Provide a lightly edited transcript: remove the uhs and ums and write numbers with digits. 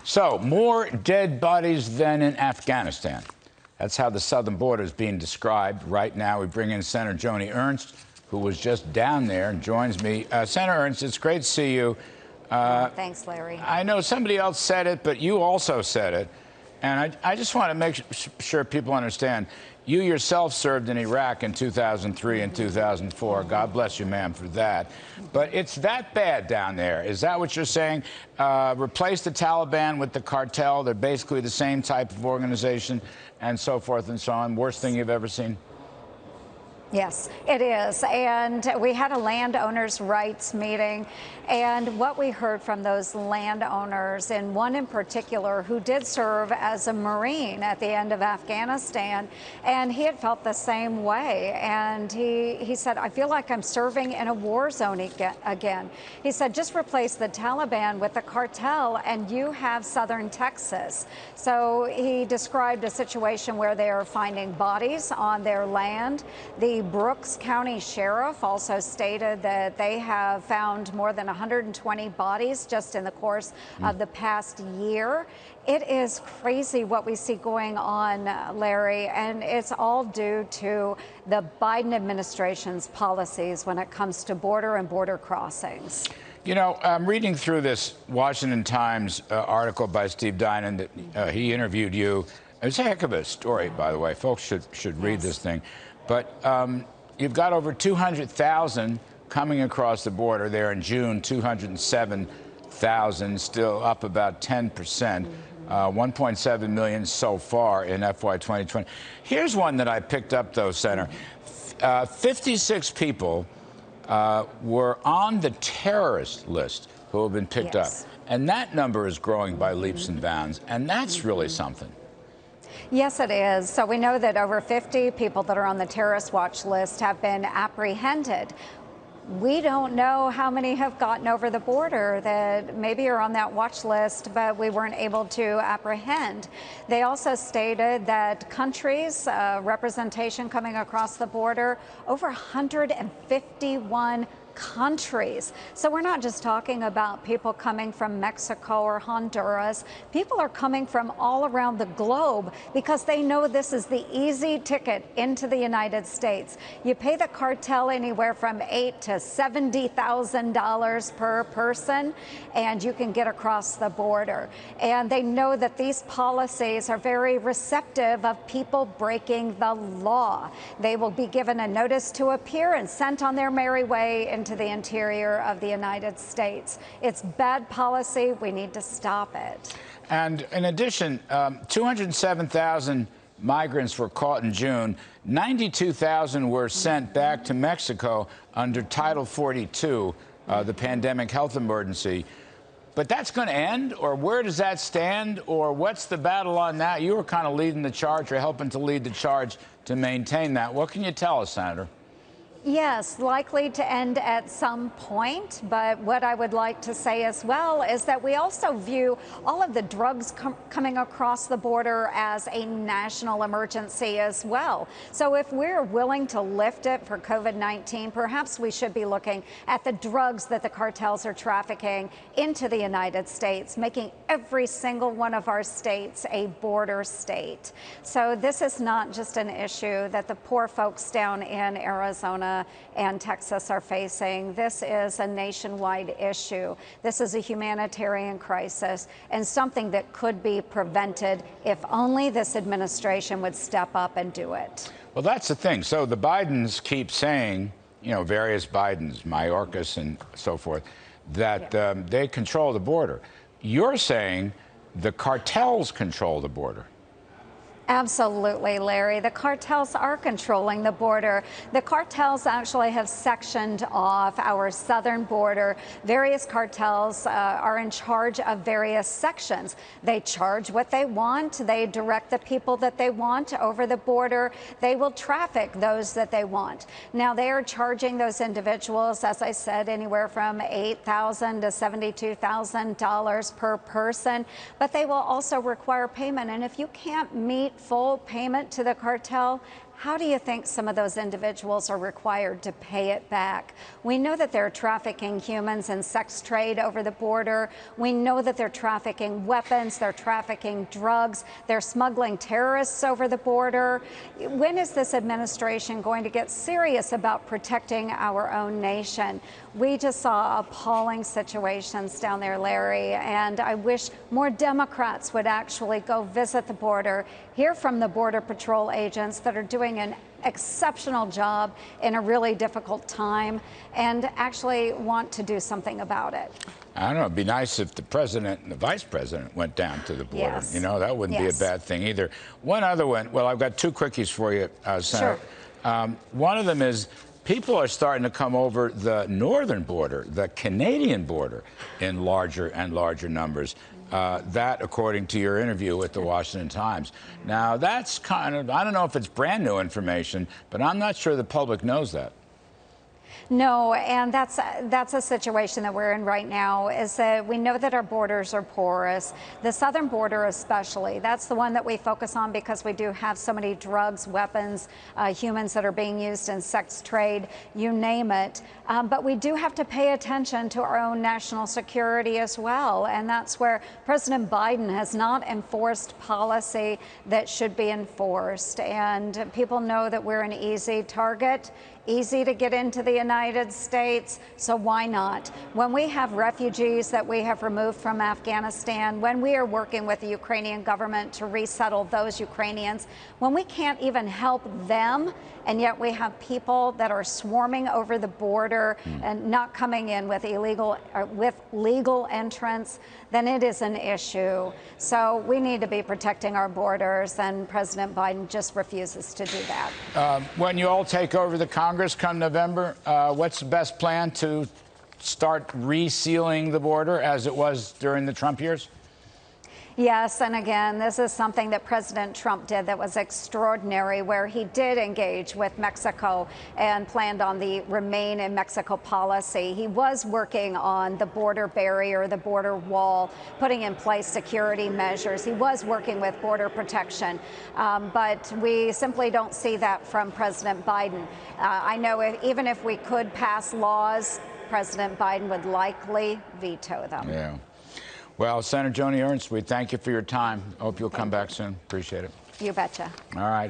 So, more dead bodies than in Afghanistan. That's how the southern border is being described. Right now, we bring in Senator Joni Ernst, who was just down there and joins me. Senator Ernst, it's great to see you. Thanks, Larry. I know somebody else said it, but you also said it. And I just want to make sure people understand. You yourself served in Iraq in 2003 and 2004. God bless you, ma'am, for that. But it's that bad down there. Is that what you're saying? Replace the Taliban with the cartel. They're basically the same type of organization and so forth and so on. Worst thing you've ever seen? Yes, it is. And we had a landowners' rights meeting. And what we heard from those landowners, and one in particular who did serve as a Marine at the end of Afghanistan, and he had felt the same way. And he said, I feel like I'm serving in a war zone again. He said, just replace the Taliban with the cartel and you have southern Texas. So he described a situation where they are finding bodies on their land. The Brooks County Sheriff also stated that they have found more than 120 bodies just in the course of the past year. It is crazy what we see going on, Larry, and it's all due to the Biden administration's policies when it comes to border and border crossings. You know, I'm reading through this Washington Times article by Steve Dinan that he interviewed you. It's a heck of a story, by the way. Folks should read this thing. But you've got over 200,000 coming across the border there in June, 207,000, still up about 10%. 1.7 million so far in FY 2020. Here's one that I picked up, though, Senator. 56 people were on the terrorist list who have been picked up. And that number is growing by leaps and bounds. And that's really something. Yes, it is. So we know that over 50 people that are on the terrorist watch list have been apprehended. We don't know how many have gotten over the border that maybe are on that watch list, but we weren't able to apprehend. They also stated that countries, representation coming across the border, over 151 countries. So we're not just talking about people coming from Mexico or Honduras. People are coming from all around the globe because they know this is the easy ticket into the United States. You pay the cartel anywhere from $8,000 to $70,000 per person, and you can get across the border. And they know that these policies are very receptive of people breaking the law. They will be given a notice to appear and sent on their merry way into the interior of the United States. It's bad policy. We need to stop it. And in addition, 207,000 migrants were caught in June. 92,000 were sent back to Mexico under Title 42, the pandemic health emergency. But that's going to end, or where does that stand, or what's the battle on that? You were kind of leading the charge or helping to lead the charge to maintain that. What can you tell us, Senator? Yes, likely to end at some point. But what I would like to say as well is that we also view all of the drugs coming across the border as a national emergency as well. So if we're willing to lift it for COVID-19, perhaps we should be looking at the drugs that the cartels are trafficking into the United States, making every single one of our states a border state. So this is not just an issue that the poor folks down in Arizona and Texas are facing. This is a nationwide issue. This is a humanitarian crisis and something that could be prevented if only this administration would step up and do it. Well, that's the thing. So the Bidens keep saying, you know, various Bidens, Mayorkas and so forth, that they control the border. You're saying the cartels control the border. Absolutely, Larry. The cartels are controlling the border. The cartels actually have sectioned off our southern border. Various cartels are in charge of various sections. They charge what they want. They direct the people that they want over the border. They will traffic those that they want. Now, they are charging those individuals, as I said, anywhere from $8,000 to $72,000 per person, but they will also require payment. And if you can't meet full payment to the cartel, how do you think some of those individuals are required to pay it back? We know that they're trafficking humans and sex trade over the border. We know that they're trafficking weapons, they're trafficking drugs, they're smuggling terrorists over the border. When is this administration going to get serious about protecting our own nation? We just saw appalling situations down there, Larry, and I wish more Democrats would actually go visit the border, hear from the Border Patrol agents that are doing an exceptional job in a really difficult time, and actually want to do something about it. I don't know. It'd be nice if the president and the vice president went down to the border. Yes. You know, that wouldn't be a bad thing either. One other one. Well, I've got two quickies for you, Senator. Sure. One of them is people are starting to come over the northern border, the Canadian border, in larger and larger numbers. That, according to your interview with the Washington Times. Now, that's kind of, I don't know if it's brand new information, but I'm not sure the public knows that. No, and that's a situation that we're in right now, is that we know that our borders are porous. The southern border especially, that's the one that we focus on because we do have so many drugs, weapons, humans that are being used in sex trade, you name it. But we do have to pay attention to our own national security as well, and that's where President Biden has not enforced policy that should be enforced. And people know that we're an easy target, easy to get into the United States, so why not? When we have refugees that we have removed from Afghanistan, when we are working with the Ukrainian government to resettle those Ukrainians, when we can't even help them, and yet we have people that are swarming over the border and not coming in with legal entrance, then it is an issue. So we need to be protecting our borders, and President Biden just refuses to do that. When you all take over the Congress come November, what's the best plan to start resealing the border as it was during the Trump years? Yes, and again, this is something that President Trump did that was extraordinary, where he did engage with Mexico and planned on the Remain in Mexico policy. He was working on the border barrier, the border wall, putting in place security measures. He was working with border protection, but we simply don't see that from President Biden. I know even if we could pass laws, President Biden would likely veto them. Yeah. Well, Senator Joni Ernst, we thank you for your time. Hope you'll come back soon. Appreciate it. You betcha. All right.